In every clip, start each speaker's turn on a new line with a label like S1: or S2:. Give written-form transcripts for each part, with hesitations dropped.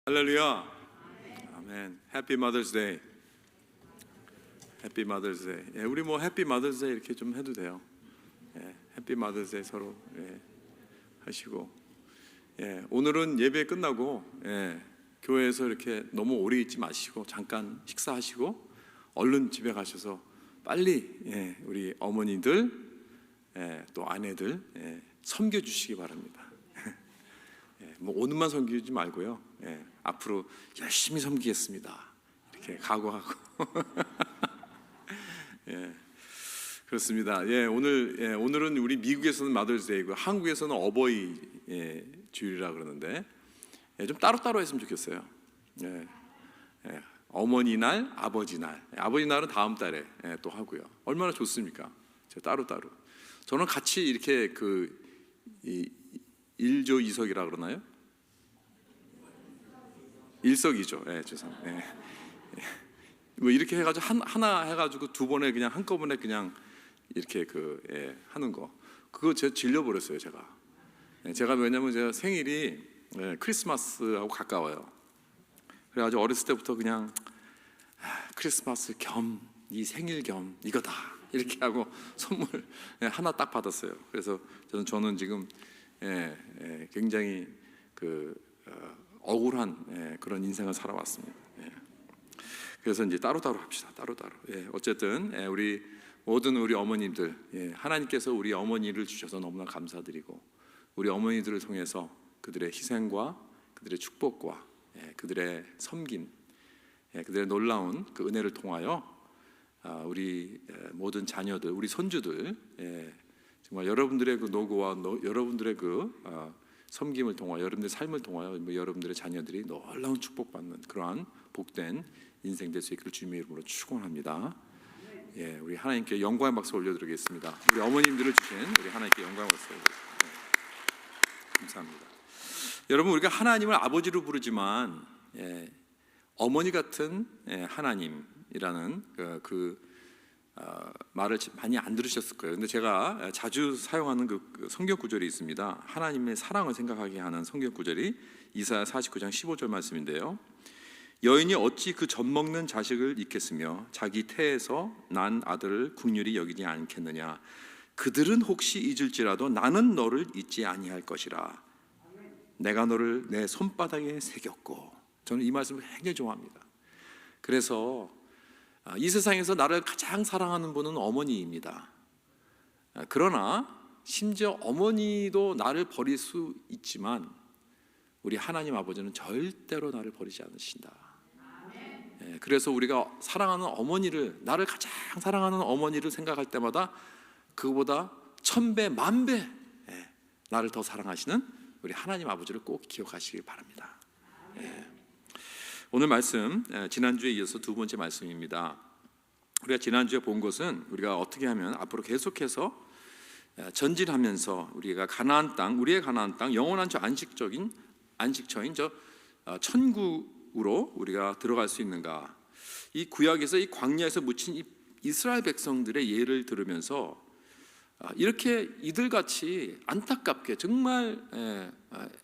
S1: 할렐루야. 아멘. 해피 마더스 데이. 해피 마더스 데이. 예, 우리 뭐 해피 마더스 데이 이렇게 좀 해도 돼요. 예, 해피 마더스 데이 서로 하시고. 예, 오늘은 예배 끝나고 교회에서 이렇게 너무 오래 있지 마시고 잠깐 식사하시고 얼른 집에 가셔서 빨리 우리 어머니들 또 아내들 섬겨 주시기 바랍니다. 뭐 오늘만 섬기지 말고요. 앞으로 열심히 섬기겠습니다. 이렇게 각오하고. 그렇습니다. 오늘은 우리 미국에서는 마더스데이고 한국에서는 어버이 주일이라 그러는데 좀 따로따로 했으면 좋겠어요. 어머니 날, 아버지 날. 아버지 날은 다음 달에 또 하고요. 얼마나 좋습니까? 따로따로. 저는 같이 이렇게 일조이석이라 그러나요? 일석이조. 죄송합니다. 뭐 이렇게 해가지고 하나 해가지고 두 번에 그냥 한꺼번에 그냥 이렇게 하는 거. 그거 제가 질려버렸어요. 제가 왜냐면 제가 생일이 크리스마스하고 가까워요. 그래가지고 어렸을 때부터 그냥 크리스마스 겸 이 생일 겸 이거다 이렇게 하고 선물 하나 딱 받았어요. 그래서 저는 지금 굉장히 억울한 그런 인생을 살아왔습니다. 그래서 이제 따로따로 합시다. 따로따로. 어쨌든 우리 모든 우리 어머님들, 하나님께서 우리 어머니를 주셔서 너무나 감사드리고 우리 어머니들을 통해서 그들의 희생과 그들의 축복과 그들의 섬김, 그들의 놀라운 그 은혜를 통하여 우리 모든 자녀들, 우리 손주들 정말 여러분들의 그 노고와 여러분들의 그 섬김을 통하여 여러분들의 삶을 통하여 여러분들의 자녀들이 놀라운 축복받는 그러한 복된 인생 될 수 있기를 주님의 이름으로 축원합니다. 우리 하나님께 영광의 박수 올려드리겠습니다. 우리 어머님들을 주신 우리 하나님께 영광의 박수 올려드리겠습니다. 감사합니다. 여러분, 우리가 하나님을 아버지로 부르지만 어머니 같은 하나님이라는 말을 많이 안 들으셨을 거예요. 근데 제가 자주 사용하는 그 성경 구절이 있습니다. 하나님의 사랑을 생각하게 하는 성경 구절이 이사야 49장 15절 말씀인데요. 여인이 어찌 그 젖먹는 자식을 잊겠으며 자기 태에서 난 아들을 긍휼히 여기지 않겠느냐. 그들은 혹시 잊을지라도 나는 너를 잊지 아니할 것이라. 내가 너를 내 손바닥에 새겼고. 저는 이 말씀을 굉장히 좋아합니다. 그래서 이 세상에서 나를 가장 사랑하는 분은 어머니입니다. 그러나 심지어 어머니도 나를 버릴 수 있지만 우리 하나님 아버지는 절대로 나를 버리지 않으신다. 그래서 우리가 사랑하는 어머니를, 나를 가장 사랑하는 어머니를 생각할 때마다 그보다 1000배, 10,000배 나를 더 사랑하시는 우리 하나님 아버지를 꼭 기억하시길 바랍니다. 오늘 말씀 지난주에 이어서 두 번째 말씀입니다. 우리가 지난주에 본 것은 우리가 어떻게 하면 앞으로 계속해서 전진하면서 우리가 가나안 땅, 우리의 가나안 땅, 영원한 저 안식처인 저 천국으로 우리가 들어갈 수 있는가. 이 구약에서 이 광야에서 묻힌 이 이스라엘 백성들의 예를 들으면서 이렇게 이들같이 안타깝게 정말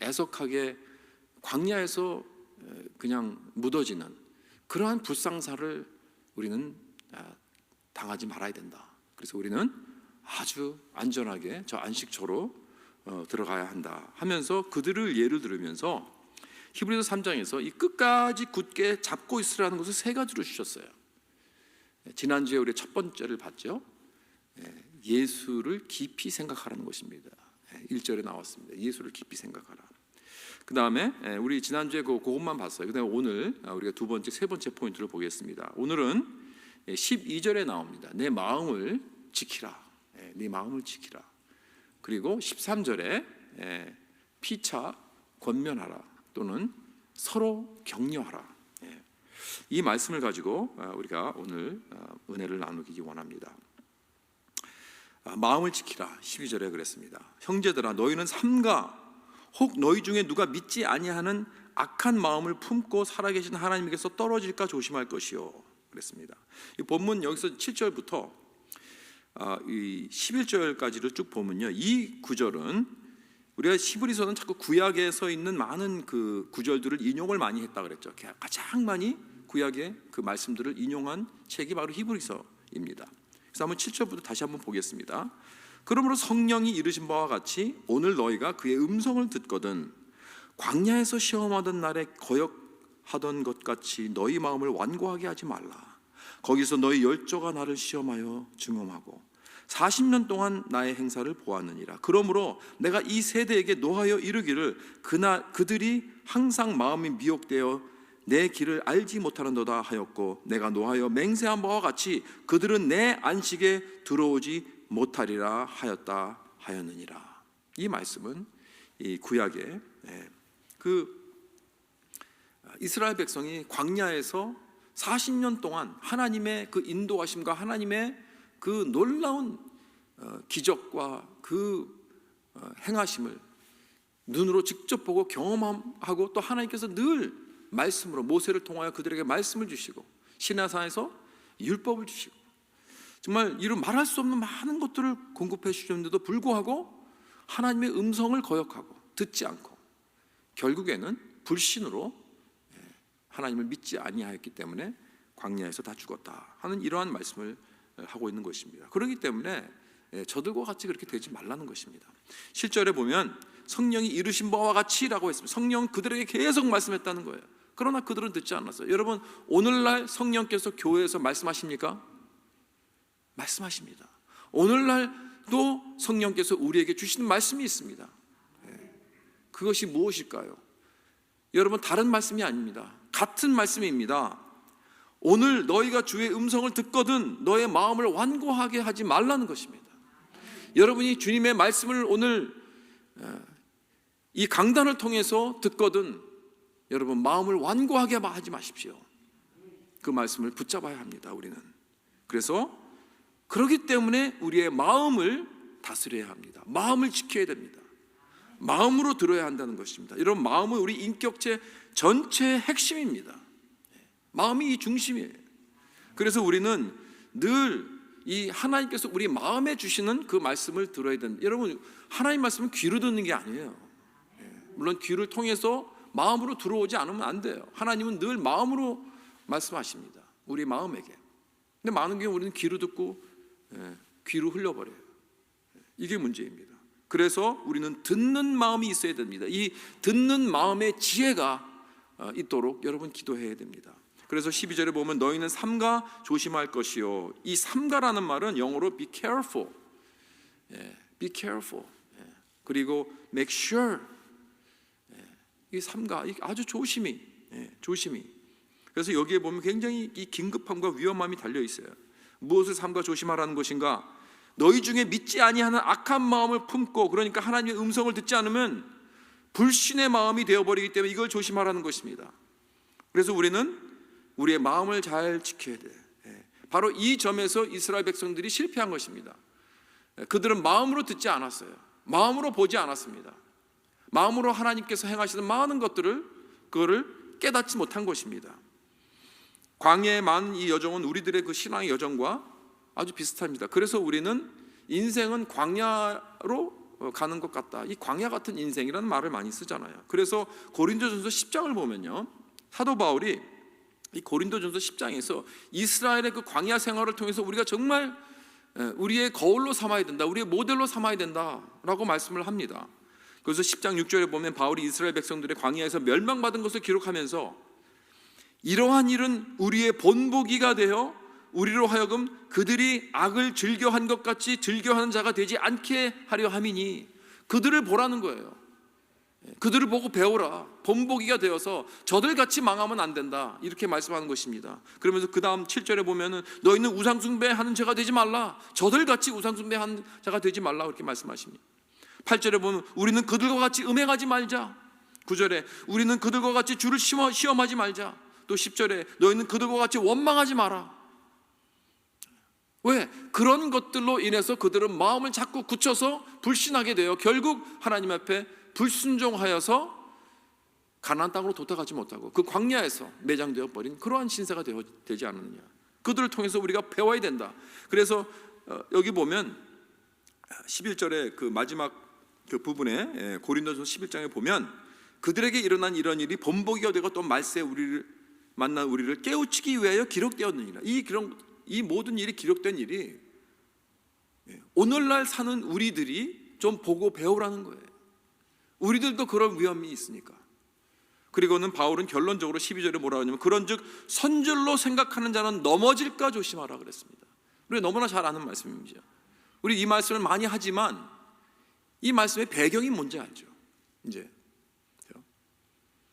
S1: 애석하게 광야에서 그냥 묻어지는 그러한 불상사를 우리는 당하지 말아야 된다. 그래서 우리는 아주 안전하게 저 안식처로 들어가야 한다 하면서 그들을 예를 들으면서 히브리서 3장에서 이 끝까지 굳게 잡고 있으라는 것을 세 가지로 주셨어요. 지난주에 우리 첫 번째를 봤죠. 예수를 깊이 생각하라는 것입니다. 1절에 나왔습니다. 예수를 깊이 생각하라. 그 다음에 우리 지난주에 그것만 봤어요. 그 다음에 오늘 우리가 두 번째, 세 번째 포인트를 보겠습니다. 오늘은 12절에 나옵니다. 내 마음을 지키라. 네 마음을 지키라. 그리고 13절에 피차 권면하라 또는 서로 격려하라. 이 말씀을 가지고 우리가 오늘 은혜를 나누기 원합니다. 마음을 지키라. 12절에 그랬습니다. 형제들아 너희는 삼가 혹 너희 중에 누가 믿지 아니하는 악한 마음을 품고 살아계신 하나님께서 떨어질까 조심할 것이요. 그랬습니다. 이 본문 여기서 7절부터 이 11절까지를 쭉 보면요, 이 구절은 우리가 히브리서는 자꾸 구약에 서 있는 많은 그 구절들을 인용을 많이 했다 그랬죠. 가장 많이 구약의 그 말씀들을 인용한 책이 바로 히브리서입니다. 그래서 한번 7절부터 다시 한번 보겠습니다. 그러므로 성령이 이르신 바와 같이 오늘 너희가 그의 음성을 듣거든 광야에서 시험하던 날에 거역하던 것 같이 너희 마음을 완고하게 하지 말라. 거기서 너희 열조가 나를 시험하여 증언하고 40년 동안 나의 행사를 보았느니라. 그러므로 내가 이 세대에게 노하여 이르기를 그들이 항상 마음이 미혹되어 내 길을 알지 못하는도다 하였고 내가 노하여 맹세한 바와 같이 그들은 내 안식에 들어오지 못하리라 하였다 하였느니라. 이 말씀은 이 구약의 그 이스라엘 백성이 광야에서 40년 동안 하나님의 그 인도하심과 하나님의 그 놀라운 기적과 그 행하심을 눈으로 직접 보고 경험하고 또 하나님께서 늘 말씀으로 모세를 통하여 그들에게 말씀을 주시고 시내산에서 율법을 주시고 정말 이루 말할 수 없는 많은 것들을 공급해 주셨는데도 불구하고 하나님의 음성을 거역하고 듣지 않고 결국에는 불신으로 하나님을 믿지 아니하였기 때문에 광야에서 다 죽었다 하는 이러한 말씀을 하고 있는 것입니다. 그렇기 때문에 저들과 같이 그렇게 되지 말라는 것입니다. 7절에 보면 성령이 이르신 바와 같이라고 했습니다. 성령은 그들에게 계속 말씀했다는 거예요. 그러나 그들은 듣지 않았어요. 여러분, 오늘날 성령께서 교회에서 말씀하십니까? 말씀하십니다. 오늘날도 성령께서 우리에게 주시는 말씀이 있습니다. 그것이 무엇일까요? 여러분, 다른 말씀이 아닙니다. 같은 말씀입니다. 오늘 너희가 주의 음성을 듣거든 너의 마음을 완고하게 하지 말라는 것입니다. 여러분이 주님의 말씀을 오늘 이 강단을 통해서 듣거든 여러분 마음을 완고하게 하지 마십시오. 그 말씀을 붙잡아야 합니다. 우리는 그래서 그렇기 때문에 우리의 마음을 다스려야 합니다. 마음을 지켜야 됩니다. 마음으로 들어야 한다는 것입니다. 여러분, 마음은 우리 인격체 전체의 핵심입니다. 마음이 이 중심이에요. 그래서 우리는 늘 이 하나님께서 우리 마음에 주시는 그 말씀을 들어야 된다. 여러분, 하나님 말씀은 귀로 듣는 게 아니에요. 물론 귀를 통해서 마음으로 들어오지 않으면 안 돼요. 하나님은 늘 마음으로 말씀하십니다. 우리 마음에게. 근데 많은 경우 우리는 귀로 듣고 귀로 흘려버려요. 이게 문제입니다. 그래서 우리는 듣는 마음이 있어야 됩니다. 이 듣는 마음의 지혜가 있도록 여러분 기도해야 됩니다. 그래서 12절에 보면 너희는 삼가 조심할 것이요. 이 삼가라는 말은 영어로 be careful, be careful. 그리고 make sure. 이 삼가 아주 조심히. 그래서 여기에 보면 굉장히 이 긴급함과 위험함이 달려 있어요. 무엇을 삼가 조심하라는 것인가? 너희 중에 믿지 아니하는 악한 마음을 품고, 그러니까 하나님의 음성을 듣지 않으면 불신의 마음이 되어버리기 때문에 이걸 조심하라는 것입니다. 그래서 우리는 우리의 마음을 잘 지켜야 돼요. 바로 이 점에서 이스라엘 백성들이 실패한 것입니다. 그들은 마음으로 듣지 않았어요. 마음으로 보지 않았습니다. 마음으로 하나님께서 행하시는 많은 그거를 깨닫지 못한 것입니다. 광야에 많은 이 여정은 우리들의 그 신앙의 여정과 아주 비슷합니다. 그래서 우리는 인생은 광야로 가는 것 같다. 이 광야 같은 인생이라는 말을 많이 쓰잖아요. 그래서 고린도전서 10장을 보면요, 사도 바울이 이 고린도전서 10장에서 이스라엘의 그 광야 생활을 통해서 우리가 정말 우리의 거울로 삼아야 된다, 우리의 모델로 삼아야 된다라고 말씀을 합니다. 그래서 10장 6절에 보면 바울이 이스라엘 백성들의 광야에서 멸망받은 것을 기록하면서 이러한 일은 우리의 본보기가 되어 우리로 하여금 그들이 악을 즐겨한 것 같이 즐겨하는 자가 되지 않게 하려 함이니, 그들을 보라는 거예요. 그들을 보고 배우라. 본보기가 되어서 저들같이 망하면 안 된다, 이렇게 말씀하는 것입니다. 그러면서 그 다음 7절에 보면은 너희는 우상숭배하는 자가 되지 말라, 저들같이 우상숭배하는 자가 되지 말라, 그렇게 말씀하십니다. 8절에 보면 우리는 그들과 같이 음행하지 말자. 9절에 우리는 그들과 같이 주를 시험하지 말자. 또 10절에 너희는 그들과 같이 원망하지 마라. 왜? 그런 것들로 인해서 그들은 마음을 자꾸 굳혀서 불신하게 돼요. 결국 하나님 앞에 불순종하여서 가나안 땅으로 도착하지 못하고 그 광야에서 매장되어 버린 그러한 신세가 되지 않느냐. 그들을 통해서 우리가 배워야 된다. 그래서 여기 보면 11절에 그 마지막 그 부분에 고린도전서 11장에 보면 그들에게 일어난 이런 일이 본보기가 되고 또 말세에 우리를 만난 우리를 깨우치기 위하여 기록되었느니라. 이 모든 일이 기록된 일이 오늘날 사는 우리들이 좀 보고 배우라는 거예요. 우리들도 그런 위험이 있으니까. 그리고는 바울은 결론적으로 12절에 뭐라고 하냐면 그런즉 선줄로 생각하는 자는 넘어질까 조심하라 그랬습니다. 우리가 너무나 잘 아는 말씀입니다. 우리 이 말씀을 많이 하지만 이 말씀의 배경이 뭔지 알죠. 이제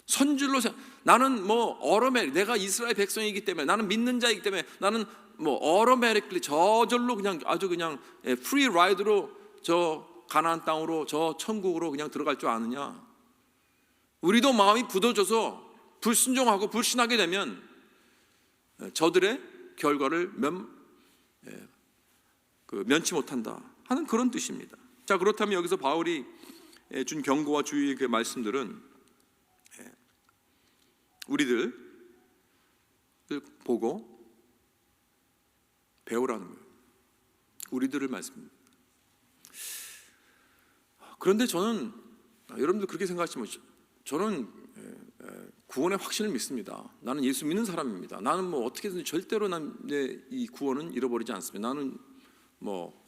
S1: 선줄로 나는 뭐 어로메릭, 내가 이스라엘 백성이기 때문에, 나는 믿는 자이기 때문에, 나는 뭐 어로메릭리 저절로 그냥 아주 그냥 프리 라이드로 저 가나안 땅으로 저 천국으로 그냥 들어갈 줄 아느냐. 우리도 마음이 굳어져서 불순종하고 불신하게 되면 저들의 결과를 면치 못한다 하는 그런 뜻입니다. 자, 그렇다면 여기서 바울이 준 경고와 주의의 그 말씀들은 우리들 보고 배우라는 거예요. 우리들을 말씀입니다. 그런데 저는 여러분들 그렇게 생각하시면 저는 구원의 확신을 믿습니다. 나는 예수 믿는 사람입니다. 나는 뭐 어떻게든 절대로 내 이 구원은 잃어버리지 않습니다. 나는 뭐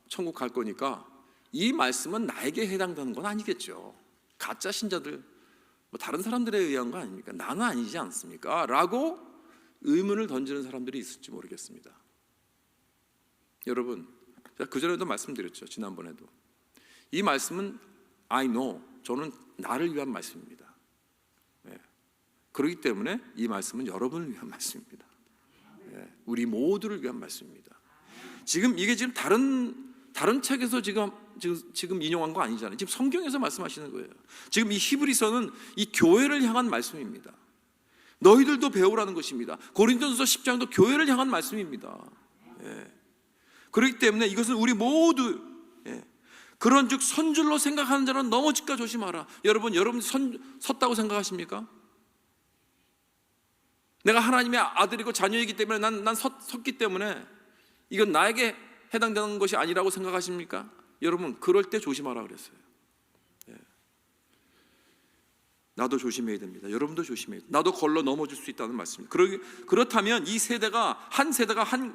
S1: 천국 갈 거니까 이 말씀은 나에게 해당되는 건 아니겠죠. 가짜 신자들 뭐 다른 사람들에 의한 거 아닙니까? 나는 아니지 않습니까? 라고 의문을 던지는 사람들이 있을지 모르겠습니다. 여러분, 제가 그전에도 말씀드렸죠. 지난번에도 이 말씀은 I know, 저는 나를 위한 말씀입니다. 그렇기 때문에 이 말씀은 여러분을 위한 말씀입니다. 우리 모두를 위한 말씀입니다. 이게 지금 다른 책에서 지금 인용한 거 아니잖아요. 지금 성경에서 말씀하시는 거예요. 지금 이 히브리서는 이 교회를 향한 말씀입니다. 너희들도 배우라는 것입니다. 고린도전서 10장도 교회를 향한 말씀입니다. 그렇기 때문에 이것은 우리 모두 그런즉 선줄로 생각하는 자는 넘어질까 조심하라. 여러분 섰다고 생각하십니까? 내가 하나님의 아들이고 자녀이기 때문에 난 섰기 때문에 이건 나에게 해당되는 것이 아니라고 생각하십니까? 여러분 그럴 때 조심하라 그랬어요. 나도 조심해야 됩니다. 여러분도 조심해야 됩니다. 나도 걸러 넘어질 수 있다는 말씀입니다. 그렇다면 이 세대가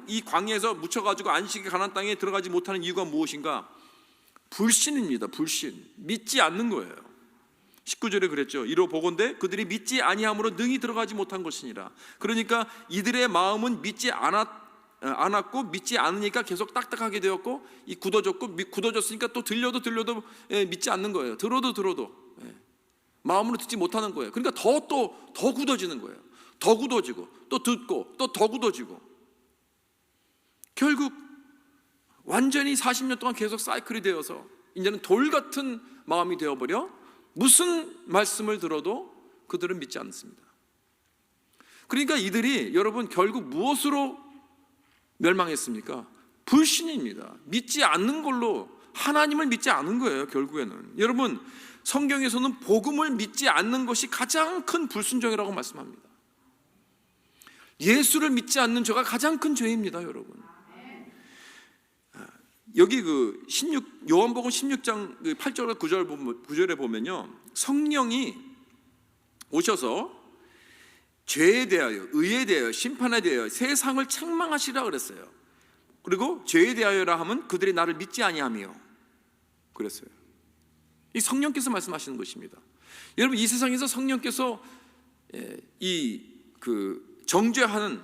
S1: 이 광야에서 묻혀가지고 안식의 가나안 땅에 들어가지 못하는 이유가 무엇인가? 불신입니다. 불신. 믿지 않는 거예요. 19절에 그랬죠. 이로 보건대 그들이 믿지 아니함으로 능히 들어가지 못한 것이니라. 그러니까 이들의 마음은 믿지 않았고 믿지 않으니까 계속 딱딱하게 되었고 굳어졌으니까 또 들려도 믿지 않는 거예요. 들어도 마음으로 듣지 못하는 거예요. 그러니까 더 굳어지는 거예요. 더 굳어지고 또 듣고 또 더 굳어지고 결국 완전히 40년 동안 계속 사이클이 되어서 이제는 돌 같은 마음이 되어버려 무슨 말씀을 들어도 그들은 믿지 않습니다. 그러니까 이들이 여러분 결국 무엇으로 멸망했습니까? 불신입니다. 믿지 않는 걸로 하나님을 믿지 않은 거예요. 결국에는 여러분 성경에서는 복음을 믿지 않는 것이 가장 큰 불순종이라고 말씀합니다. 예수를 믿지 않는 죄가 가장 큰 죄입니다. 여러분 여기 요한복음 16장 8절과 9절에 보면요 성령이 오셔서 죄에 대하여, 의에 대하여, 심판에 대하여 세상을 책망하시라 그랬어요. 그리고 죄에 대하여라 하면 그들이 나를 믿지 아니하며 그랬어요. 이 성령께서 말씀하시는 것입니다. 여러분 이 세상에서 성령께서 정죄하는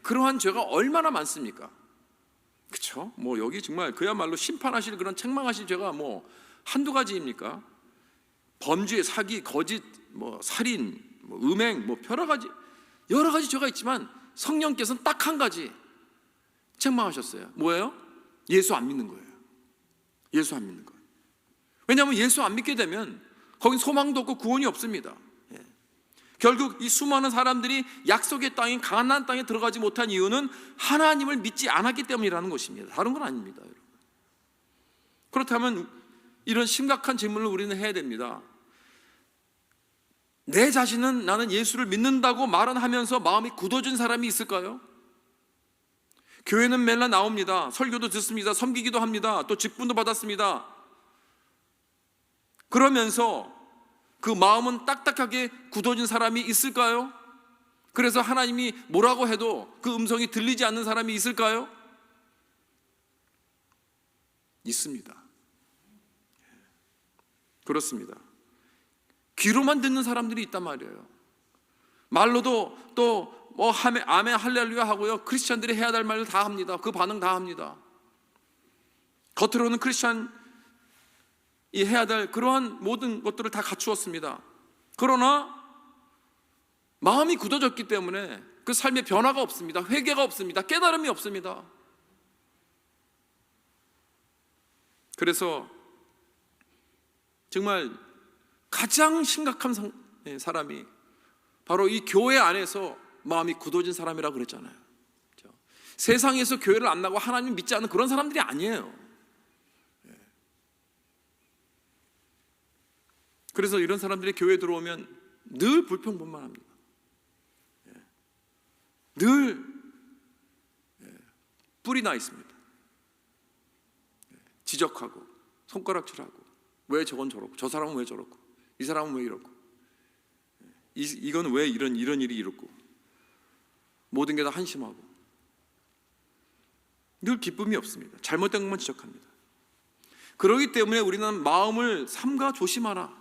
S1: 그러한 죄가 얼마나 많습니까? 그렇죠? 뭐 여기 정말 그야말로 심판하실 그런 책망하실 죄가 뭐 한두 가지입니까? 범죄, 사기, 거짓, 뭐 살인, 뭐 음행, 뭐 여러 가지 죄가 있지만 성령께서는 딱 한 가지 책망하셨어요. 뭐예요? 예수 안 믿는 거예요. 예수 안 믿는 거예요. 왜냐하면 예수 안 믿게 되면 거긴 소망도 없고 구원이 없습니다. 결국 이 수많은 사람들이 약속의 땅인 가나안 땅에 들어가지 못한 이유는 하나님을 믿지 않았기 때문이라는 것입니다. 다른 건 아닙니다. 여러분. 그렇다면 이런 심각한 질문을 우리는 해야 됩니다. 내 자신은 나는 예수를 믿는다고 말은 하면서 마음이 굳어진 사람이 있을까요? 교회는 맨날 나옵니다. 설교도 듣습니다. 섬기기도 합니다. 또 직분도 받았습니다. 그러면서 그 마음은 딱딱하게 굳어진 사람이 있을까요? 그래서 하나님이 뭐라고 해도 그 음성이 들리지 않는 사람이 있을까요? 있습니다. 그렇습니다. 귀로만 듣는 사람들이 있단 말이에요. 말로도 또 뭐 아멘 할렐루야 하고요, 크리스찬들이 해야 될 말을 다 합니다. 그 반응 다 합니다. 겉으로는 크리스찬이 해야 될 그러한 모든 것들을 다 갖추었습니다. 그러나 마음이 굳어졌기 때문에 그 삶에 변화가 없습니다. 회개가 없습니다. 깨달음이 없습니다. 그래서 정말 가장 심각한 사람이 바로 이 교회 안에서 마음이 굳어진 사람이라고 그랬잖아요. 세상에서 교회를 안 나고 하나님 믿지 않는 그런 사람들이 아니에요. 그래서 이런 사람들이 교회에 들어오면 늘 불평불만합니다. 늘 뿔이 나 있습니다. 지적하고 손가락질하고, 왜 저건 저렇고, 저 사람은 왜 저렇고, 이 사람은 왜 이렇고, 이건 왜 이런 일이 이렇고, 모든 게 다 한심하고, 늘 기쁨이 없습니다. 잘못된 것만 지적합니다. 그렇기 때문에 우리는 마음을 삼가 조심하라.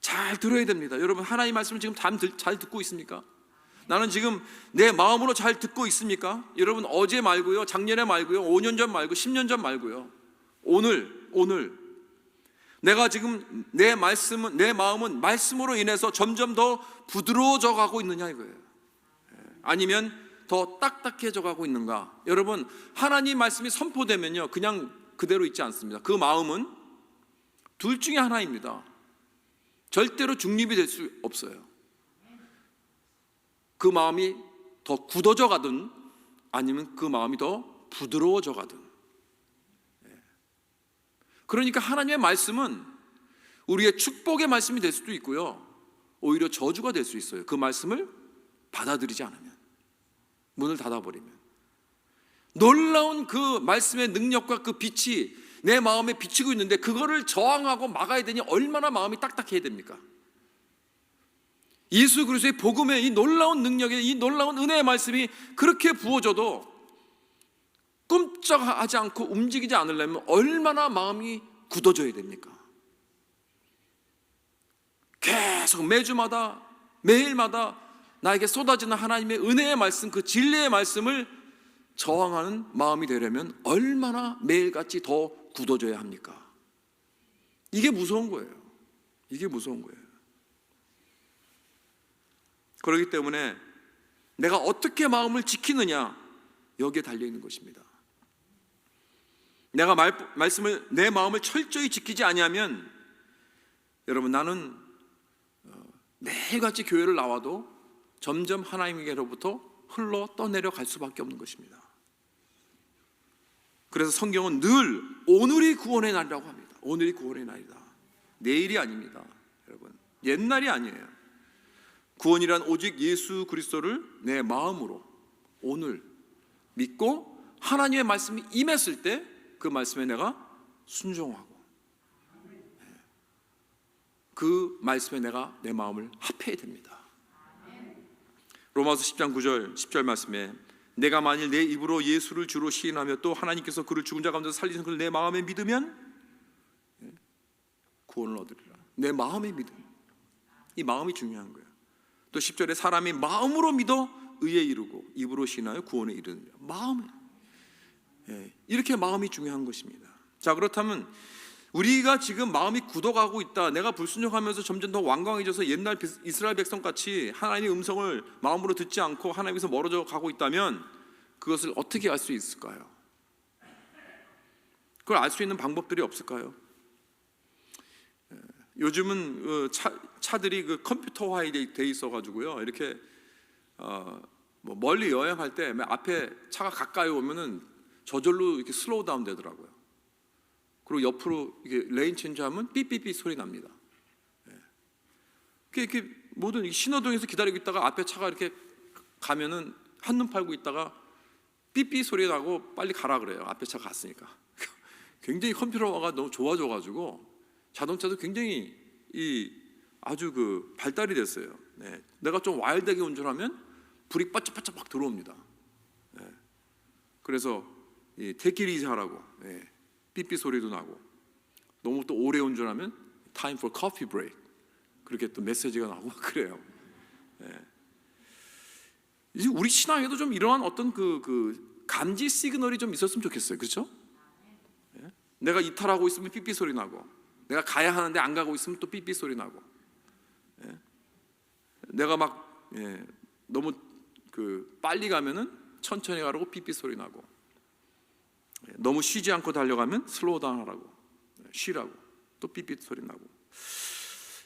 S1: 잘 들어야 됩니다. 여러분, 하나님 말씀을 지금 잘 듣고 있습니까? 나는 지금 내 마음으로 잘 듣고 있습니까? 여러분, 어제 말고요, 작년에 말고요, 5년 전 말고 10년 전 말고요, 오늘 내가 지금 내 마음은 말씀으로 인해서 점점 더 부드러워져 가고 있느냐 이거예요. 아니면 더 딱딱해져 가고 있는가? 여러분, 하나님 말씀이 선포되면요, 그냥 그대로 있지 않습니다. 그 마음은 둘 중에 하나입니다. 절대로 중립이 될 수 없어요. 그 마음이 더 굳어져 가든 아니면 그 마음이 더 부드러워져 가든. 그러니까 하나님의 말씀은 우리의 축복의 말씀이 될 수도 있고요, 오히려 저주가 될 수 있어요. 그 말씀을 받아들이지 않으면, 문을 닫아버리면. 놀라운 그 말씀의 능력과 그 빛이 내 마음에 비치고 있는데 그거를 저항하고 막아야 되니 얼마나 마음이 딱딱해야 됩니까? 예수 그리스도의 복음의 이 놀라운 능력의, 이 놀라운 은혜의 말씀이 그렇게 부어져도 꼼짝하지 않고 움직이지 않으려면 얼마나 마음이 굳어져야 됩니까? 계속 매주마다 매일마다 나에게 쏟아지는 하나님의 은혜의 말씀, 그 진리의 말씀을 저항하는 마음이 되려면 얼마나 매일같이 더 굳어져야 합니까? 이게 무서운 거예요. 이게 무서운 거예요. 그렇기 때문에 내가 어떻게 마음을 지키느냐, 여기에 달려있는 것입니다. 내가 말씀을, 내 마음을 철저히 지키지 아니하면, 여러분, 나는 매일같이 교회를 나와도 점점 하나님께로부터 흘러 떠내려 갈 수밖에 없는 것입니다. 그래서 성경은 늘 오늘이 구원의 날이라고 합니다. 오늘이 구원의 날이다. 내일이 아닙니다. 여러분, 옛날이 아니에요. 구원이란 오직 예수 그리스도를 내 마음으로 오늘 믿고 하나님의 말씀이 임했을 때 그 말씀에 내가 순종하고 그 말씀에 내가 내 마음을 합해야 됩니다. 로마서 10장 9절 10절 말씀에 내가 만일 내 입으로 예수를 주로 시인하며 또 하나님께서 그를 죽은 자 가운데서 살리신 그를 내 마음에 믿으면 구원을 얻으리라. 내 마음에 믿음, 이 마음이 중요한 거예요. 또 10절에 사람이 마음으로 믿어 의에 이르고 입으로 시인하여 구원에 이르느니라. 마음에, 이렇게 마음이 중요한 것입니다. 자, 그렇다면 우리가 지금 마음이 굳어가고 있다, 내가 불순종하면서 점점 더 완강해져서 옛날 이스라엘 백성같이 하나님의 음성을 마음으로 듣지 않고 하나님께서 멀어져 가고 있다면 그것을 어떻게 알 수 있을까요? 그걸 알 수 있는 방법들이 없을까요? 요즘은 차들이 그 컴퓨터화에 돼 있어가지고요, 이렇게 뭐 멀리 여행할 때 앞에 차가 가까이 오면은 저절로 이렇게 슬로우 다운 되더라고요. 그리고 옆으로 이게 레인 체인지하면 삐삐삐 소리 납니다. 이렇게 모든 신호등에서 기다리고 있다가 앞에 차가 이렇게 가면은 한눈 팔고 있다가 삐삐 소리 나고 빨리 가라 그래요. 앞에 차가 갔으니까. 굉장히 컴퓨터화가 너무 좋아져가지고 자동차도 굉장히 아주 발달이 됐어요. 내가 좀 와일드하게 운전하면 불이 바짝바짝 막 들어옵니다. 그래서 take it easy 하라고 삐삐 소리도 나고, 너무 또 오래 운전하면 time for coffee break 그렇게 또 메시지가 나오고 그래요. 이제 우리 신앙에도 좀 이러한 어떤 그 감지 시그널이 좀 있었으면 좋겠어요. 그렇죠? 내가 이탈하고 있으면 삐삐 소리 나고, 내가 가야 하는데 안 가고 있으면 또 삐삐 소리 나고, 내가 막 너무 빨리 가면은 천천히 가라고 삐삐 소리 나고, 너무 쉬지 않고 달려가면 슬로우 다운 하라고, 쉬라고 또 삐삐 소리 나고.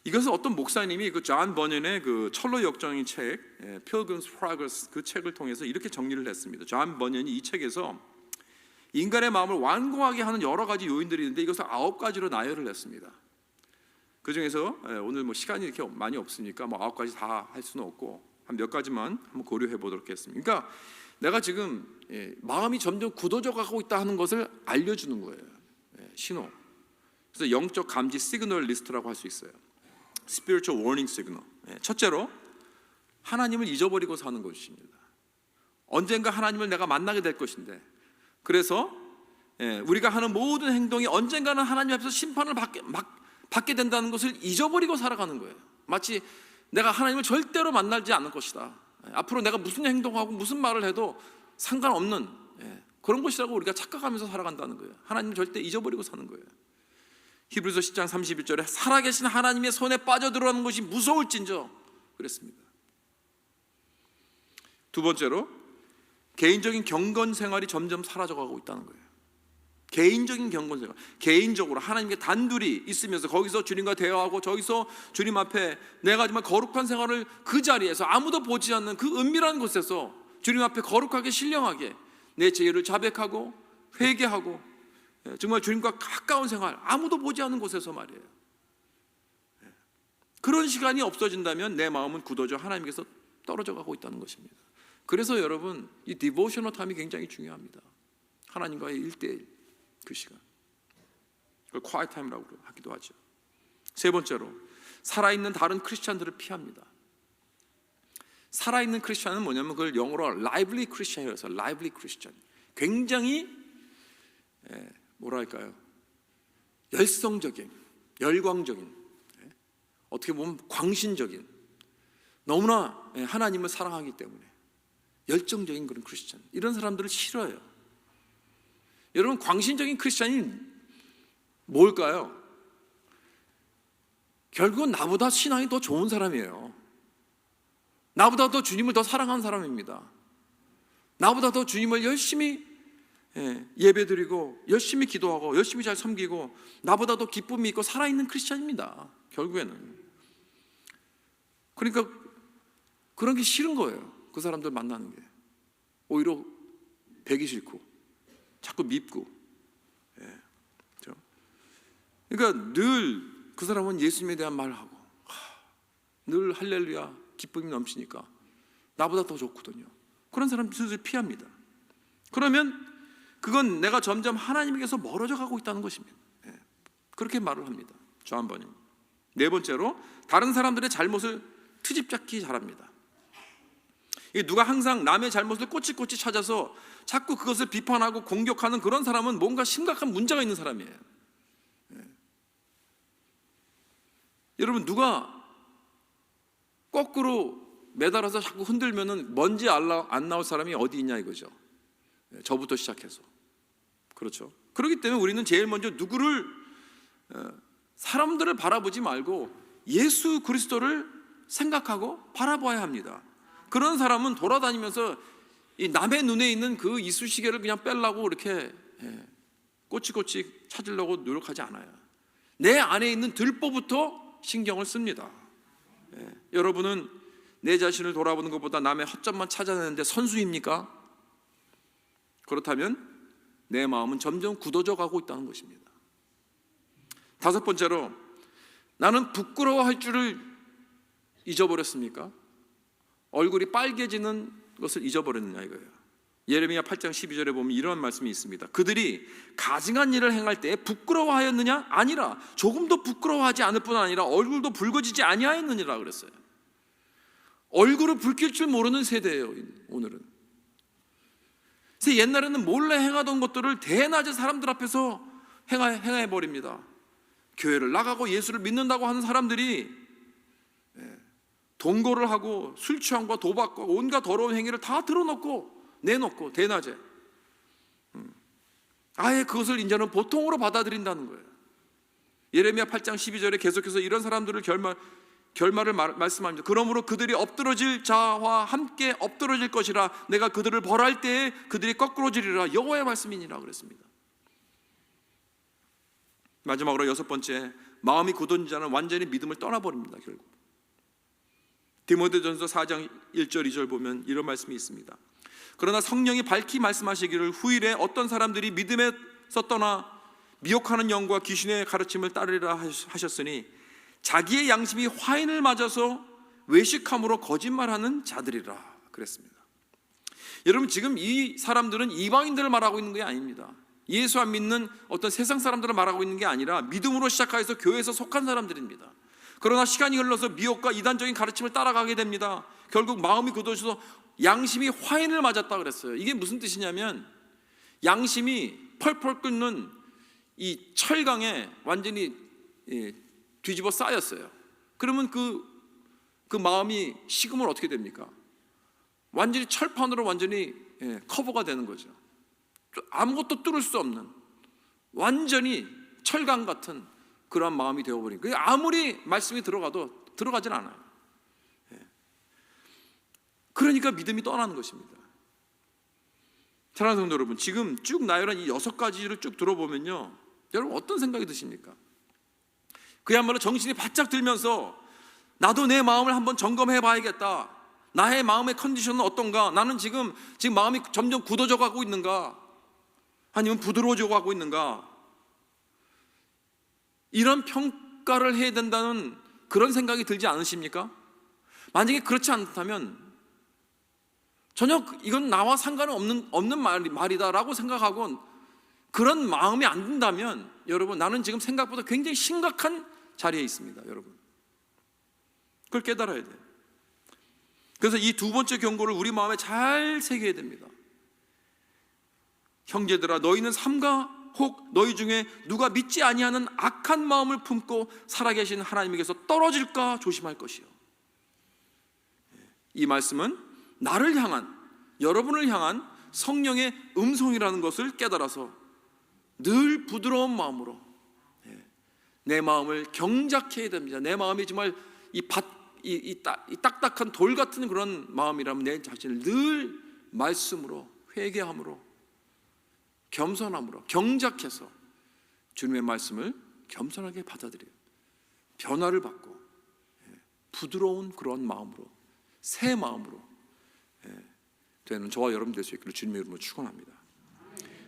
S1: 이것은 어떤 목사님이 존 버년의 철로 역정의 책 Pilgrim's Progress 그 책을 통해서 이렇게 정리를 했습니다. 존 버년이 이 책에서 인간의 마음을 완고하게 하는 여러 가지 요인들이 있는데 이것을 9가지로 나열을 했습니다. 그 중에서 오늘 시간이 이렇게 많이 없으니까 9가지 다 할 수는 없고 한 몇 가지만 한번 고려해 보도록 하겠습니다. 그러니까 내가 지금 마음이 점점 굳어져 가고 있다 하는 것을 알려주는 거예요. 신호. 그래서 영적 감지 시그널 리스트라고 할 수 있어요. Spiritual warning signal. 첫째로 하나님을 잊어버리고 사는 것입니다. 언젠가 하나님을 내가 만나게 될 것인데, 그래서 우리가 하는 모든 행동이 언젠가는 하나님 앞에서 심판을 받게 된다는 것을 잊어버리고 살아가는 거예요. 마치 내가 하나님을 절대로 만나지 않을 것이다, 앞으로 내가 무슨 행동하고 무슨 말을 해도 상관없는 그런 것이라고 우리가 착각하면서 살아간다는 거예요. 하나님을 절대 잊어버리고 사는 거예요. 히브리서 10장 31절에 살아계신 하나님의 손에 빠져들어가는 것이 무서울진저 그랬습니다. 두 번째로 개인적인 경건 생활이 점점 사라져가고 있다는 거예요. 개인적인 경건 생활, 개인적으로 하나님께 단둘이 있으면서 거기서 주님과 대화하고 저기서 주님 앞에 내가 정말 거룩한 생활을 그 자리에서 아무도 보지 않는 그 은밀한 곳에서 주님 앞에 거룩하게 신령하게 내 죄를 자백하고 회개하고 정말 주님과 가까운 생활, 아무도 보지 않는 곳에서 말이에요. 그런 시간이 없어진다면 내 마음은 굳어져 하나님께서 떨어져 가고 있다는 것입니다. 그래서 여러분, 이 디보셔널 타임이 굉장히 중요합니다. 하나님과의 1대1 그 시간, 그걸 quiet time이라고 하기도 하죠. 세 번째로 살아있는 다른 크리스찬들을 피합니다. 살아있는 크리스찬은 뭐냐면 그걸 영어로 lively Christian이라고 해서 lively Christian, 굉장히 뭐랄까요, 열성적인, 열광적인, 어떻게 보면 광신적인, 너무나 하나님을 사랑하기 때문에 열정적인 그런 크리스찬, 이런 사람들을 싫어해요. 여러분, 광신적인 크리스찬이 뭘까요? 결국은 나보다 신앙이 더 좋은 사람이에요. 나보다 더 주님을 더 사랑하는 사람입니다. 나보다 더 주님을 열심히 예배드리고 열심히 기도하고 열심히 잘 섬기고 나보다 더 기쁨이 있고 살아있는 크리스찬입니다. 결국에는. 그러니까 그런 게 싫은 거예요. 그 사람들 만나는 게 오히려 배기 싫고 자꾸 밉고. 그러니까 늘 그 사람은 예수님에 대한 말을 하고 늘 할렐루야 기쁨이 넘치니까 나보다 더 좋거든요. 그런 사람 슬슬 피합니다. 그러면 그건 내가 점점 하나님께서 멀어져 가고 있다는 것입니다. 그렇게 말을 합니다. 존 버년. 네 번째로 다른 사람들의 잘못을 트집잡기 잘합니다. 누가 항상 남의 잘못을 꼬치꼬치 찾아서 자꾸 그것을 비판하고 공격하는 그런 사람은 뭔가 심각한 문제가 있는 사람이에요. 여러분, 누가 거꾸로 매달아서 자꾸 흔들면은 먼지 안 나올 사람이 어디 있냐 이거죠. 저부터 시작해서. 그렇죠. 그렇기 때문에 우리는 제일 먼저 누구를 사람들을 바라보지 말고 예수 그리스도를 생각하고 바라봐야 합니다. 그런 사람은 돌아다니면서 이 남의 눈에 있는 그 이쑤시개를 그냥 빼려고 이렇게 꼬치꼬치 찾으려고 노력하지 않아요. 내 안에 있는 들보부터 신경을 씁니다. 여러분은 내 자신을 돌아보는 것보다 남의 허점만 찾아내는데 선수입니까? 그렇다면 내 마음은 점점 굳어져 가고 있다는 것입니다. 다섯 번째로, 나는 부끄러워할 줄을 잊어버렸습니까? 얼굴이 빨개지는 것을 잊어버렸느냐 이거예요. 예레미야 8장 12절에 보면 이런 말씀이 있습니다. 그들이 가증한 일을 행할 때 부끄러워하였느냐? 아니라 조금도 부끄러워하지 않을 뿐 아니라 얼굴도 붉어지지 아니하였느니라 그랬어요. 얼굴을 붉힐 줄 모르는 세대예요, 오늘은. 그래서 옛날에는 몰래 행하던 것들을 대낮에 사람들 앞에서 행해버립니다. 교회를 나가고 예수를 믿는다고 하는 사람들이 동거를 하고 술 취함과 도박과 온갖 더러운 행위를 다 드러놓고 내놓고 대낮에 아예 그것을 이제는 보통으로 받아들인다는 거예요. 예레미야 8장 12절에 계속해서 이런 사람들을 결말을 말씀합니다. 그러므로 그들이 엎드러질 자와 함께 엎드러질 것이라. 내가 그들을 벌할 때에 그들이 거꾸러지리라. 여호와의 말씀이니라 그랬습니다. 마지막으로 여섯 번째, 마음이 굳은 자는 완전히 믿음을 떠나버립니다. 결국 디모데전서 4장 1절 2절 보면 이런 말씀이 있습니다. 그러나 성령이 밝히 말씀하시기를 후일에 어떤 사람들이 믿음에서 떠나 미혹하는 영과 귀신의 가르침을 따르리라 하셨으니 자기의 양심이 화인을 맞아서 외식함으로 거짓말하는 자들이라 그랬습니다. 여러분, 지금 이 사람들은 이방인들을 말하고 있는 게 아닙니다. 예수 안 믿는 어떤 세상 사람들을 말하고 있는 게 아니라 믿음으로 시작해서 교회에서 속한 사람들입니다. 그러나 시간이 흘러서 미혹과 이단적인 가르침을 따라가게 됩니다. 결국 마음이 굳어져서 양심이 화인을 맞았다 그랬어요. 이게 무슨 뜻이냐면 양심이 펄펄 끓는 이 철강에 완전히 뒤집어 쌓였어요. 그러면 그 마음이 식으면 어떻게 됩니까? 완전히 철판으로 완전히 커버가 되는 거죠. 아무것도 뚫을 수 없는 완전히 철강 같은 그러한 마음이 되어버리니까 아무리 말씀이 들어가도 들어가진 않아요. 그러니까 믿음이 떠나는 것입니다. 사랑하는 성도 여러분, 지금 쭉 나열한 이 6가지를 쭉 들어보면요, 여러분 어떤 생각이 드십니까? 그야말로 정신이 바짝 들면서 나도 내 마음을 한번 점검해 봐야겠다. 나의 마음의 컨디션은 어떤가? 나는 지금 마음이 점점 굳어져 가고 있는가? 아니면 부드러워져 가고 있는가? 이런 평가를 해야 된다는 그런 생각이 들지 않으십니까? 만약에 그렇지 않다면 전혀 이건 나와 상관은 없는 말이다라고 생각하고 그런 마음이 안 든다면 여러분, 나는 지금 생각보다 굉장히 심각한 자리에 있습니다. 여러분, 그걸 깨달아야 돼요. 그래서 이 두 번째 경고를 우리 마음에 잘 새겨야 됩니다. 형제들아, 너희는 삼가 혹 너희 중에 누가 믿지 아니하는 악한 마음을 품고 살아계신 하나님에게서 떨어질까 조심할 것이요. 이 말씀은 나를 향한, 여러분을 향한 성령의 음성이라는 것을 깨달아서 늘 부드러운 마음으로 내 마음을 경작해야 됩니다. 내 마음이 정말 이 딱딱한 돌 같은 그런 마음이라면 내 자신을 늘 말씀으로, 회개함으로, 겸손함으로 경작해서 주님의 말씀을 겸손하게 받아들여요. 변화를 받고 부드러운 그런 마음으로, 새 마음으로 되는 저와 여러분 될 수 있기를 주님의 이름으로 축원합니다.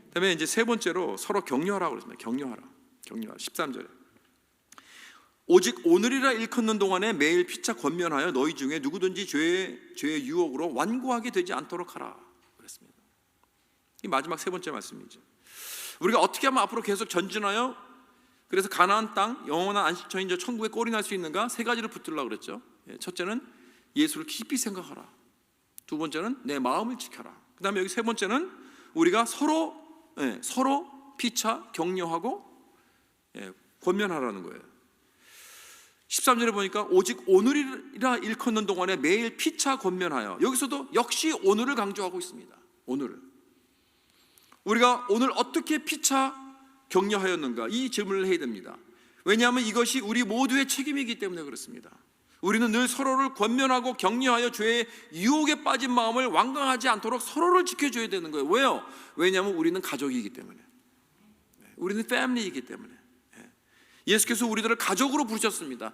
S1: 그다음에 이제 세 번째로 서로 격려하라고 그랬습니다. 격려하라. 13절에 오직 오늘이라 일컫는 동안에 매일 피차 권면하여 너희 중에 누구든지 죄의 유혹으로 완고하게 되지 않도록 하라 그랬습니다. 이 마지막 세 번째 말씀이죠. 우리가 어떻게 하면 앞으로 계속 전진하여 그래서 가나안 땅, 영원한 안식처인 저 천국에 꼴이 날 수 있는가? 세 가지를 붙들려고 그랬죠. 첫째는 예수를 깊이 생각하라. 두 번째는 내 마음을 지켜라. 그 다음에 여기 세 번째는 우리가 서로 피차 격려하고 권면하라는 거예요. 13절에 보니까 오직 오늘이라 일컫는 동안에 매일 피차 권면하여, 여기서도 역시 오늘을 강조하고 있습니다. 오늘을 우리가 오늘 어떻게 피차 격려하였는가, 이 질문을 해야 됩니다. 왜냐하면 이것이 우리 모두의 책임이기 때문에 그렇습니다. 우리는 늘 서로를 권면하고 격려하여 죄의 유혹에 빠진 마음을 완강하지 않도록 서로를 지켜줘야 되는 거예요. 왜요? 왜냐하면 우리는 가족이기 때문에, 우리는 패밀리이기 때문에. 예수께서 우리들을 가족으로 부르셨습니다.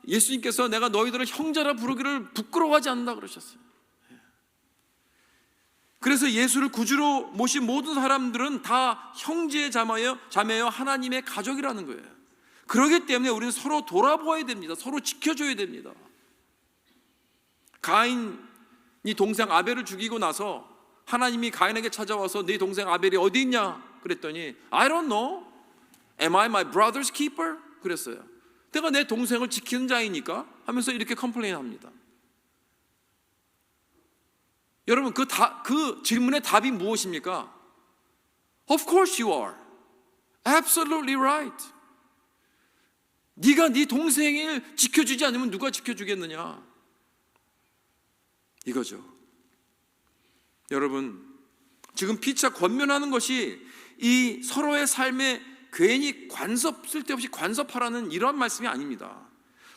S1: 예수님께서 내가 너희들을 형제라 부르기를 부끄러워하지 않는다 그러셨어요. 그래서 예수를 구주로 모신 모든 사람들은 다 형제 자매여 하나님의 가족이라는 거예요. 그렇기 때문에 우리는 서로 돌아보아야 됩니다. 서로 지켜줘야 됩니다. 가인이 동생 아벨을 죽이고 나서 하나님이 가인에게 찾아와서 네 동생 아벨이 어디 있냐 그랬더니 I don't know. Am I my brother's keeper? 그랬어요. 내가 내 동생을 지키는 자이니까 하면서 이렇게 컴플레인합니다. 여러분 그 질문의 답이 무엇입니까? Of course you are. Absolutely right. 네가 네 동생을 지켜주지 않으면 누가 지켜주겠느냐? 이거죠. 여러분 지금 피차 권면하는 것이 이 서로의 삶에 괜히 쓸데없이 간섭하라는 이런 말씀이 아닙니다.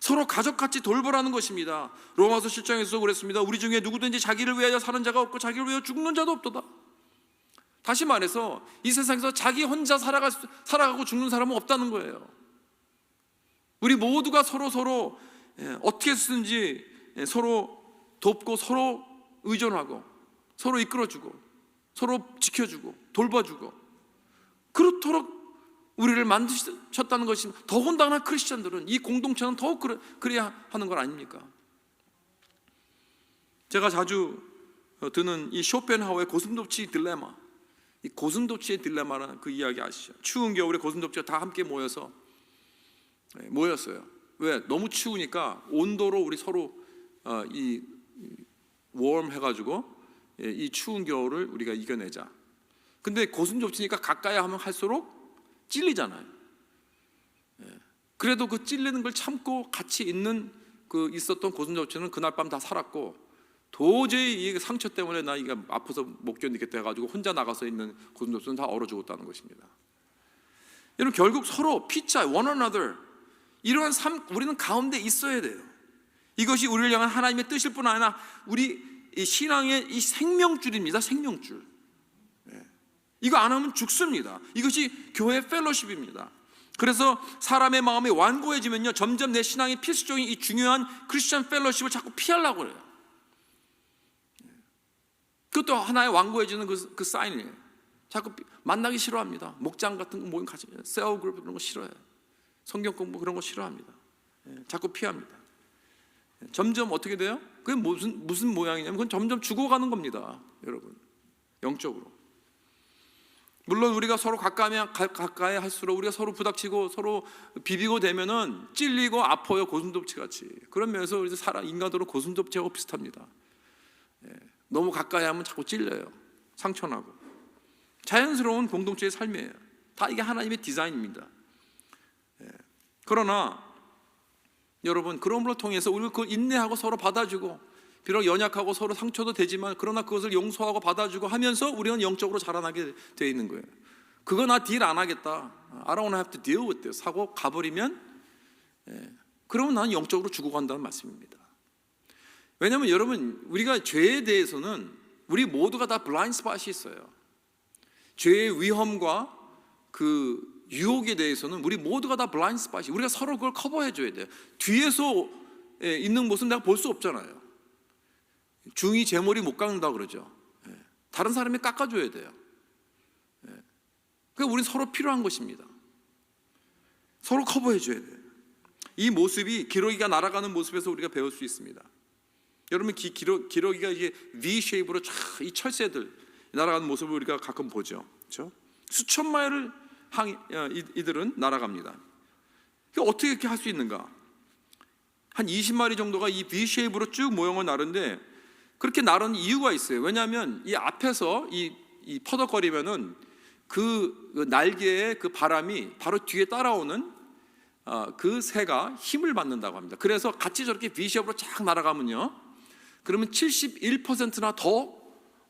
S1: 서로 가족같이 돌보라는 것입니다. 로마서 7장에서 그랬습니다. 우리 중에 누구든지 자기를 위하여 사는 자가 없고 자기를 위하여 죽는 자도 없도다. 다시 말해서 이 세상에서 자기 혼자 살아가고 죽는 사람은 없다는 거예요. 우리 모두가 서로 어떻게 쓰든지 서로 돕고 서로 의존하고 서로 이끌어주고 서로 지켜주고 돌봐주고 그렇도록 우리를 만드셨다는 것이 더군다나 크리스천들은 이 공동체는 더욱 그래야 하는 것 아닙니까? 제가 자주 드는 이 쇼펜하우의 고슴도치 딜레마, 이 고슴도치의 딜레마라는 그 이야기 아시죠? 추운 겨울에 고슴도치가 다 함께 모였어요. 왜? 너무 추우니까 온도로 우리 서로 이 웜 해가지고 이 추운 겨울을 우리가 이겨내자. 근데 고슴도치니까 가까이 하면 할수록 찔리잖아요. 그래도 그 찔리는 걸 참고 같이 있었던 고슴도치는 그날 밤 다 살았고 도저히 이 상처 때문에 나 이게 아파서 못 견디겠다 해가지고 혼자 나가서 있는 고슴도치는 다 얼어 죽었다는 것입니다. 여러분 결국 서로 피차 one another 이러한 삶 우리는 가운데 있어야 돼요. 이것이 우리를 향한 하나님의 뜻일 뿐 아니라 우리 이 신앙의 이 생명줄입니다. 생명줄. 이거 안 하면 죽습니다. 이것이 교회 펠로십입니다. 그래서 사람의 마음이 완고해지면요 점점 내 신앙의 필수적인 이 중요한 크리스천 펠로십을 자꾸 피하려고 그래요. 그것도 하나의 완고해지는 그 사인이에요. 자꾸 만나기 싫어합니다. 목장 같은 거 모임 같이 셀 그룹 그런 거 싫어해요. 성경 공부 그런 거 싫어합니다. 자꾸 피합니다. 점점 어떻게 돼요? 그게 무슨 모양이냐면 그건 점점 죽어가는 겁니다. 여러분 영적으로. 물론 우리가 서로 가까이 할수록 우리가 서로 부닥치고 서로 비비고 되면은 찔리고 아파요. 고슴도치 같이. 그런 면에서 우리 인간으로 고슴도치하고 비슷합니다. 너무 가까이 하면 자꾸 찔려요. 상처나고. 자연스러운 공동체의 삶이에요. 다 이게 하나님의 디자인입니다. 그러나 여러분 그럼으로 통해서 우리가 그걸 인내하고 서로 받아주고 비록 연약하고 서로 상처도 되지만 그러나 그것을 용서하고 받아주고 하면서 우리는 영적으로 자라나게 되어 있는 거예요. 그거 나 딜 안 하겠다. I don't have to deal with this 하고 가버리면 그러면 나는 영적으로 죽어간다는 말씀입니다. 왜냐하면 여러분 우리가 죄에 대해서는 우리 모두가 다 블라인드 스팟이 있어요. 죄의 위험과 그 유혹에 대해서는 우리 모두가 다 블라인드 스팟이 우리가 서로 그걸 커버해 줘야 돼요. 뒤에서 있는 모습 내가 볼 수 없잖아요. 중이 제 머리 못 깎는다 그러죠. 다른 사람이 깎아줘야 돼요. 그러니까 우리는 서로 필요한 것입니다. 서로 커버해 줘야 돼요. 이 모습이 기러기가 날아가는 모습에서 우리가 배울 수 있습니다. 여러분 기러기가 이게 V 쉐입으로 쫙 이 철새들 날아가는 모습을 우리가 가끔 보죠. 그렇죠? 수천 마일을 이들은 날아갑니다. 어떻게 이렇게 할 수 있는가? 한 20마리 정도가 이 V 쉐입으로 쭉 모형을 나르는데 그렇게 나르는 이유가 있어요. 왜냐하면 이 앞에서 이 퍼덕거리면은 그 날개의 그 바람이 바로 뒤에 따라오는 그 새가 힘을 받는다고 합니다. 그래서 같이 저렇게 V-쉐입으로 쫙 날아가면요, 그러면 71%나 더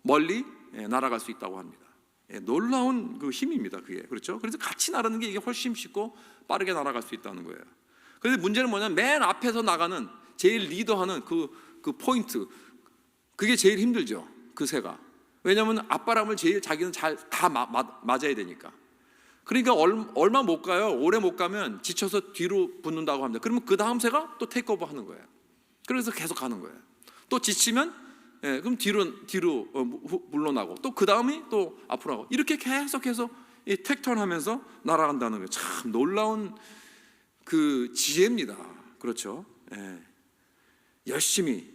S1: 멀리 날아갈 수 있다고 합니다. 놀라운 그 힘입니다. 그게 그렇죠. 그래서 같이 나르는 게 이게 훨씬 쉽고 빠르게 날아갈 수 있다는 거예요. 그런데 문제는 뭐냐면 맨 앞에서 나가는 제일 리더하는 그 포인트, 그게 제일 힘들죠. 그 새가. 왜냐하면 앞바람을 제일 자기는 잘 다 맞아야 되니까. 그러니까 얼마 못 가요. 오래 못 가면 지쳐서 뒤로 붙는다고 합니다. 그러면 그 다음 새가 또 테이크오버 하는 거예요. 그래서 계속 가는 거예요. 또 지치면 그럼 뒤로 물러나고 또 그 다음이 또 앞으로 하고 이렇게 계속해서 이 택턴하면서 날아간다는 거예요. 참 놀라운 그 지혜입니다. 그렇죠? 열심히.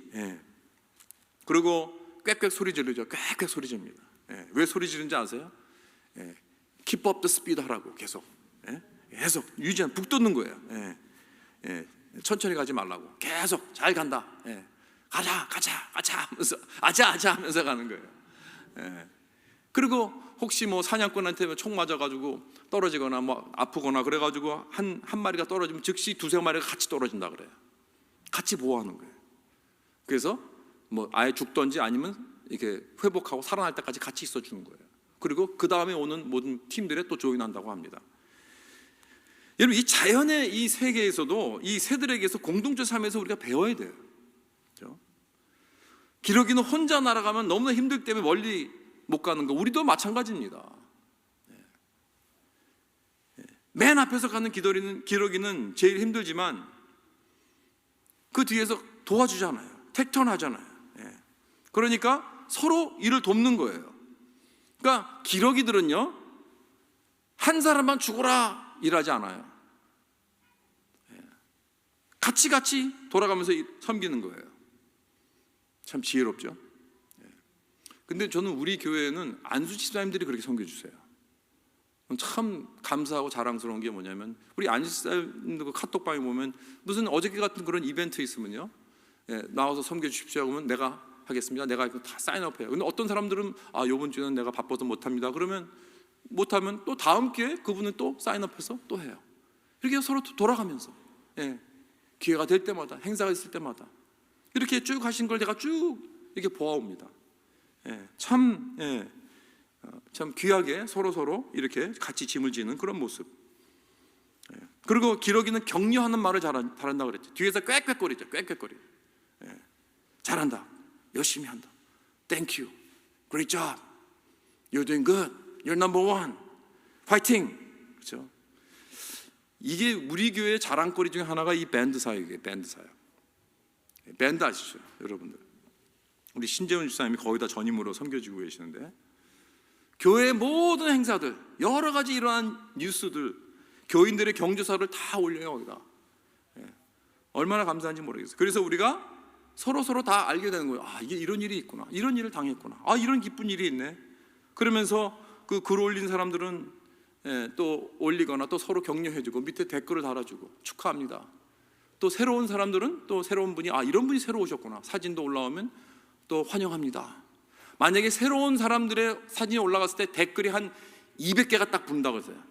S1: 그리고 꽥꽥 소리 지르죠. 꽥꽥 소리 지릅니다. 왜 소리 지르는지 아세요? Keep up the speed 하라고 계속. 계속 유지한 북 돋는 거예요. 천천히 가지 말라고. 계속 잘 간다. 가자 하면서 아자 하면서 가는 거예요. 그리고 혹시 뭐 사냥꾼한테 총 맞아가지고 떨어지거나 뭐 아프거나 그래가지고 한 마리가 떨어지면 즉시 두세 마리가 같이 떨어진다 그래요. 같이 보호하는 거예요. 그래서 뭐 아예 죽던지 아니면 이렇게 회복하고 살아날 때까지 같이 있어 주는 거예요. 그리고 그 다음에 오는 모든 팀들에 또 조인한다고 합니다. 여러분, 이 자연의 이 세계에서도 이 새들에게서 공동체 삶에서 우리가 배워야 돼요. 그렇죠? 기러기는 혼자 날아가면 너무나 힘들기 때문에 멀리 못 가는 거, 우리도 마찬가지입니다. 맨 앞에서 가는 기러기는 제일 힘들지만 그 뒤에서 도와주잖아요. 택턴하잖아요. 그러니까 서로 일을 돕는 거예요. 그러니까 기러기들은요, 한 사람만 죽어라 일하지 않아요. 같이 돌아가면서 섬기는 거예요. 참 지혜롭죠. 근데 저는 우리 교회에는 안수 집사님들이 그렇게 섬겨주세요. 참 감사하고 자랑스러운 게 뭐냐면, 우리 안수 집사님들 그 카톡방에 보면 무슨 어저께 같은 그런 이벤트 있으면요, 나와서 섬겨주십시오 하면 내가 하겠습니다. 내가 이거 다 사인업해요. 근데 어떤 사람들은 이번 주는 내가 바빠서 못합니다. 그러면 못하면 또 다음 기회에 그분은 또 사인업해서 또 해요. 이렇게 서로 돌아가면서 기회가 될 때마다, 행사가 있을 때마다 이렇게 쭉 하신 걸 제가 쭉 이렇게 보아옵니다. 참 귀하게 서로 이렇게 같이 짐을 지는 그런 모습. 그리고 기러기는 격려하는 말을 잘한다고 그랬죠. 뒤에서 꽥꽥거리죠. 꽥꽥거리. 잘한다. 열심히 한다. Thank you. Great job. You're doing good. You're number one. Fighting. 그렇죠? 이게 우리 교회의 자랑거리 중에 하나가 이 밴드 사역이에요. 밴드 사역. 밴드 아시죠, 여러분들? 우리 신재훈 집사님이 거의 다 전임으로 섬겨주고 계시는데, 교회의 모든 행사들, 여러 가지 이러한 뉴스들, 교인들의 경조사를 다 올려요, 거기다. 얼마나 감사한지 모르겠어요. 그래서 우리가 서로 다 알게 되는 거예요. 이게 이런 일이 있구나, 이런 일을 당했구나, 이런 기쁜 일이 있네. 그러면서 그 글 올린 사람들은 또 올리거나 또 서로 격려해주고 밑에 댓글을 달아주고 축하합니다. 또 새로운 사람들은 또 새로운 분이 이런 분이 새로 오셨구나, 사진도 올라오면 또 환영합니다. 만약에 새로운 사람들의 사진이 올라갔을 때 댓글이 한 200개가 딱 분다고 했어요.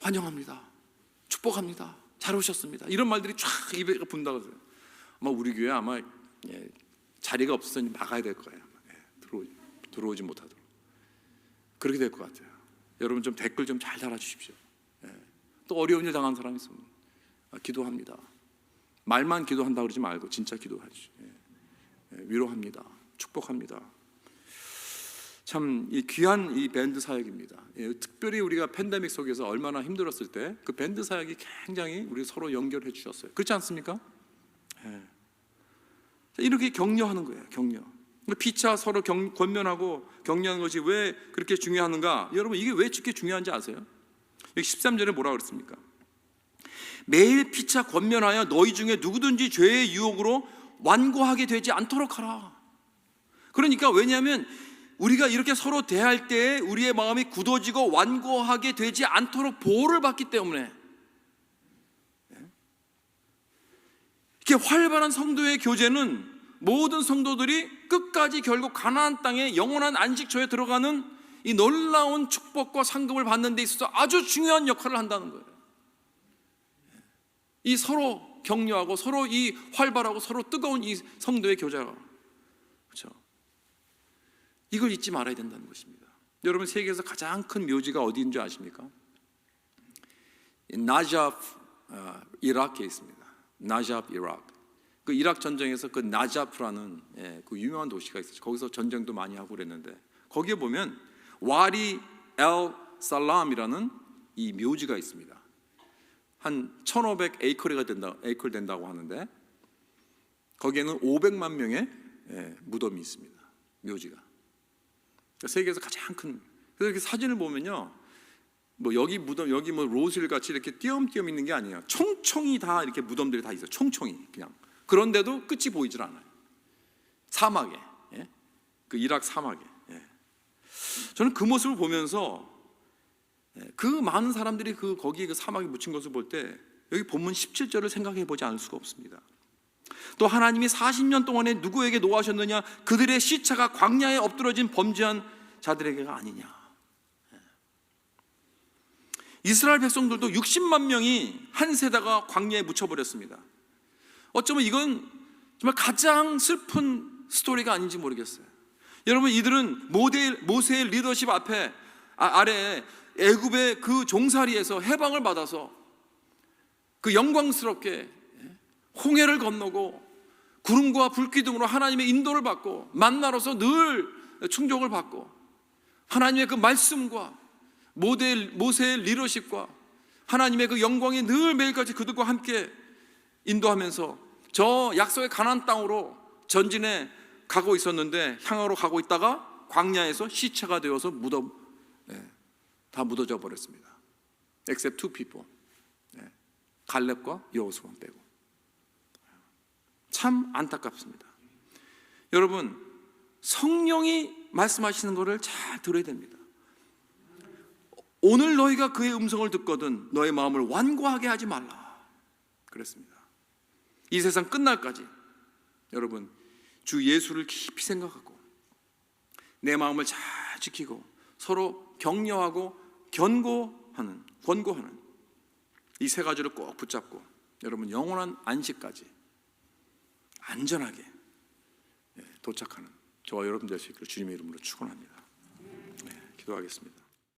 S1: 환영합니다, 축복합니다, 잘 오셨습니다, 이런 말들이 쫙 200개가 분다고 했어요. 아마 우리 교회 자리가 없어서 막아야 될 거예요. 들어오지 못하도록 그렇게 될 것 같아요. 여러분 좀 댓글 좀 잘 달아주십시오. 또 어려운 일 당한 사람이 있으면 기도합니다. 말만 기도한다고 그러지 말고 진짜 기도하시죠. 위로합니다. 축복합니다. 참 이 귀한 이 밴드 사역입니다. 특별히 우리가 팬데믹 속에서 얼마나 힘들었을 때 그 밴드 사역이 굉장히 우리 서로 연결해 주셨어요. 그렇지 않습니까? 이렇게 격려하는 거예요. 격려. 피차 서로 권면하고 격려하는 것이 왜 그렇게 중요한가? 여러분, 이게 왜 그렇게 중요한지 아세요? 여기 13절에 뭐라고 그랬습니까? 매일 피차 권면하여 너희 중에 누구든지 죄의 유혹으로 완고하게 되지 않도록 하라. 그러니까 왜냐하면 우리가 이렇게 서로 대할 때 우리의 마음이 굳어지고 완고하게 되지 않도록 보호를 받기 때문에, 이렇게 활발한 성도의 교제는 모든 성도들이 끝까지 결국 가나안 땅의 영원한 안식처에 들어가는 이 놀라운 축복과 상급을 받는 데 있어서 아주 중요한 역할을 한다는 거예요. 이 서로 격려하고 서로 이 활발하고 서로 뜨거운 이 성도의 교제가, 그렇죠? 이걸 잊지 말아야 된다는 것입니다. 여러분, 세계에서 가장 큰 묘지가 어디인 줄 아십니까? 나자프 이라크에 있습니다. 나자프 이라크. 그 이라크 전쟁에서 그 나자프라는 그 유명한 도시가 있었죠. 거기서 전쟁도 많이 하고 그랬는데, 거기에 보면 와리 엘 살람이라는 이 묘지가 있습니다. 한 1500에이클 된다고 하는데, 거기에는 500만 명의 무덤이 있습니다. 묘지가. 세계에서 가장 큰. 그래서 이렇게 사진을 보면요, 뭐 여기 무덤, 여기 뭐 로즈힐 같이 이렇게 띄엄띄엄 있는 게 아니에요. 총총이 다 이렇게 무덤들이 다 있어요. 총총이 그냥. 그런데도 끝이 보이질 않아요. 사막에. 그 이락 사막에. 저는 그 모습을 보면서 그 많은 사람들이 거기에 그 사막에 묻힌 것을 볼 때 여기 본문 17절을 생각해 보지 않을 수가 없습니다. 또 하나님이 40년 동안에 누구에게 노하셨느냐? 그들의 시체가 광야에 엎드러진 범죄한 자들에게가 아니냐. 이스라엘 백성들도 60만 명이 한 세대가 광야에 묻혀버렸습니다. 어쩌면 이건 정말 가장 슬픈 스토리가 아닌지 모르겠어요. 여러분, 이들은 모세의 리더십 아래 애굽의 그 종살이에서 해방을 받아서 그 영광스럽게 홍해를 건너고 구름과 불기둥으로 하나님의 인도를 받고 만나로서 늘 충족을 받고 하나님의 그 말씀과 모세의 리더십과 하나님의 그 영광이 늘 매일까지 그들과 함께 인도하면서 저 약속의 가나안 땅으로 전진해 가고 있었는데, 향하러 가고 있다가 광야에서 시체가 되어서 다 묻어져 버렸습니다. Except two people. 갈렙과 여호수아만 빼고. 참 안타깝습니다. 여러분, 성령이 말씀하시는 것을 잘 들어야 됩니다. 오늘 너희가 그의 음성을 듣거든 너의 마음을 완고하게 하지 말라 그랬습니다. 이 세상 끝날까지 여러분, 주 예수를 깊이 생각하고 내 마음을 잘 지키고 서로 격려하고 권고하는 이 세 가지를 꼭 붙잡고 여러분, 영원한 안식까지 안전하게 도착하는 저와 여러분 될 수 있기를 주님의 이름으로 축원합니다. 기도하겠습니다.